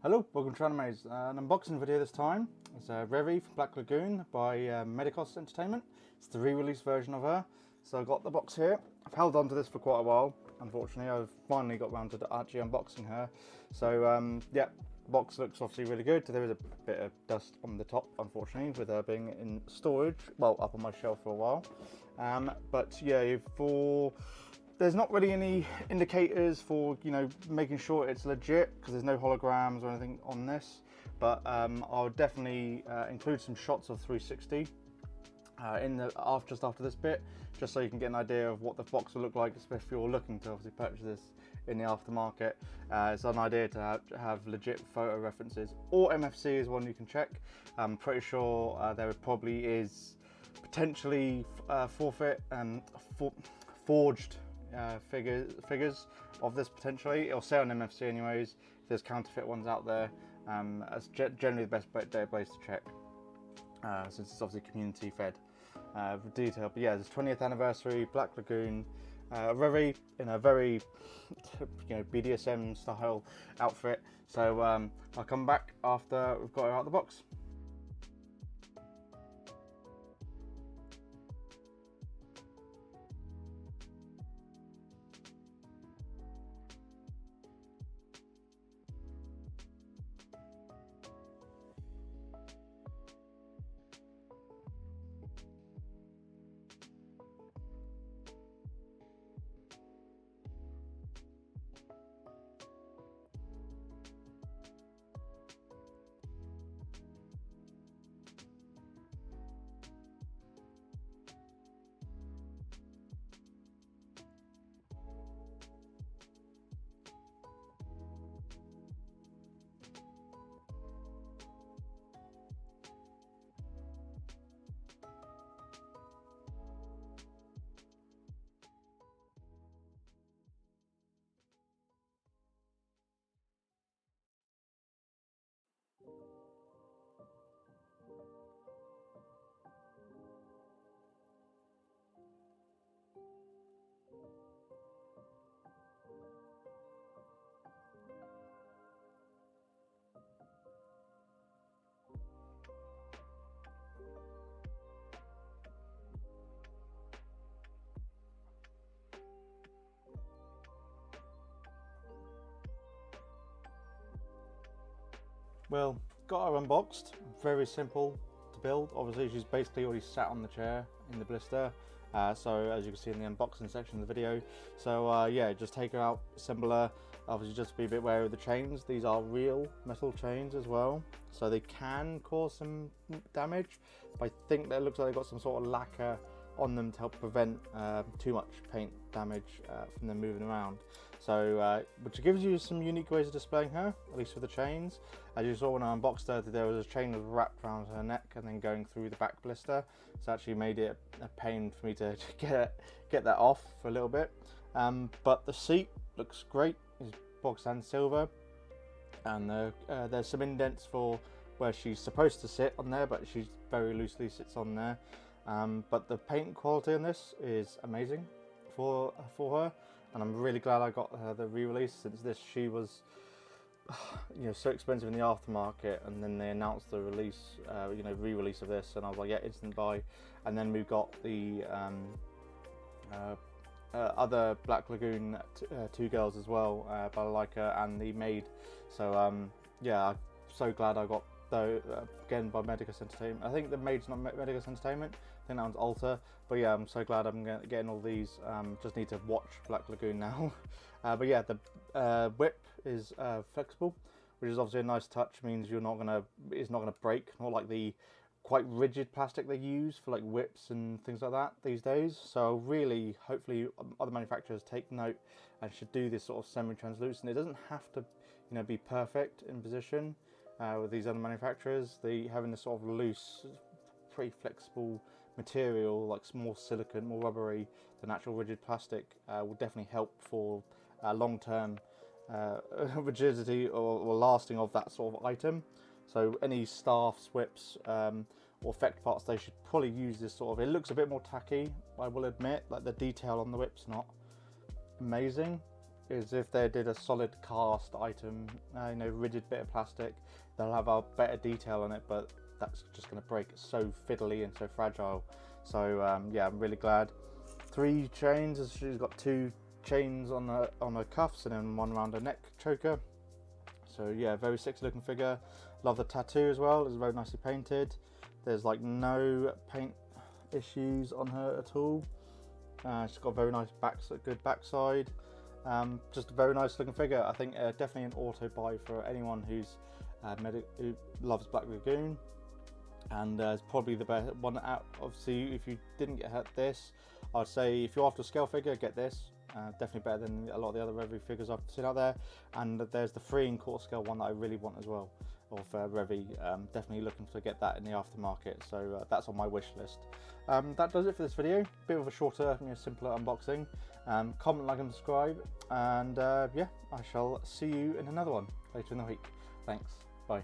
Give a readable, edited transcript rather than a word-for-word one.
Hello, welcome to TriAnime's an unboxing video this time. It's Revy from Black Lagoon by Medicost Entertainment. It's the re-release version of her. So I've got the box here. I've held on to this for quite a while. Unfortunately, I've finally got around to actually unboxing her. So yeah, the box looks obviously really good. There is a bit of dust on the top, unfortunately, with her being in storage. Well, up on my shelf for a while. But yeah, there's not really any indicators for, making sure it's legit, because there's no holograms or anything on this. But I'll definitely include some shots of 360 just after this bit, just so you can get an idea of what the box will look like, especially if you're looking to obviously purchase this in the aftermarket. It's an idea to have legit photo references, or MFC is one you can check. I'm pretty sure there probably is potentially forged figures of this potentially. It'll say on MFC anyways. If there's counterfeit ones out there, that's generally the best database to check, since it's obviously community fed detail. But yeah, this 20th anniversary Black Lagoon Revy in a very BDSM style outfit. So I'll come back after we've got her out of the box. Well, got her unboxed. Very simple to build. Obviously, she's basically already sat on the chair in the blister. So as you can see in the unboxing section of the video. So yeah, just take her out, assemble her. Obviously, just be a bit wary of the chains. These are real metal chains as well, so they can cause some damage. But I think that looks like they've got some sort of lacquer on them to help prevent too much paint damage from them moving around. So, which gives you some unique ways of displaying her, at least with the chains. As you saw when I unboxed her, there was a chain that was wrapped around her neck and then going through the back blister. So actually made it a pain for me to get that off for a little bit. But the seat looks great. It's bog stand silver, and there's some indents for where she's supposed to sit on there, but she very loosely sits on there. But the paint quality on this is amazing for her. And I'm really glad I got her the re-release, since she was so expensive in the aftermarket, and then they announced the release, re-release of this, and I was like, yeah, instant buy. And then we've got the other Black Lagoon two girls as well, Balalaika and the maid. So yeah, I'm so glad I got those again by Medicost Entertainment. I think the maid's not Medicost Entertainment. I think that one's Alter. But yeah, I'm so glad I'm getting all these. Just need to watch Black Lagoon now. But yeah, the whip is flexible, which is obviously a nice touch. Means it's not gonna break. Not like the quite rigid plastic they use for like whips and things like that these days. So really, hopefully, other manufacturers take note and should do this sort of semi-translucent. It doesn't have to, be perfect in position with these other manufacturers. Having this sort of loose, pretty flexible material, like more silicone, more rubbery than actual rigid plastic, will definitely help for long-term rigidity or lasting of that sort of item. So any staffs, whips, or effect parts, they should probably use this sort of. It looks a bit more tacky, I will admit. Like the detail on the whip's not amazing, is if they did a solid cast item, you know, rigid bit of plastic, they'll have a better detail on it, but that's just going to break so fiddly and so fragile. So yeah, I'm really glad. 3 chains, she's got 2 chains on her cuffs and then 1 around her neck choker. So yeah, very sexy looking figure. Love the tattoo as well, it's very nicely painted. There's like no paint issues on her at all. She's got a very nice good backside. Just a very nice looking figure. I think definitely an auto buy for anyone who loves Black Lagoon, and it's probably the best one out. Obviously, if you didn't get this, I'd say if you're after a scale figure, get this. Definitely better than a lot of the other Revy figures I've seen out there. And there's the 3 1/4 scale one that I really want as well of Revy. Definitely looking to get that in the aftermarket, so that's on my wish list. That does it for this video. Bit of a shorter, you know, simpler unboxing. Comment, like and subscribe, and yeah, I shall see you in another one later in the week. Thanks, bye.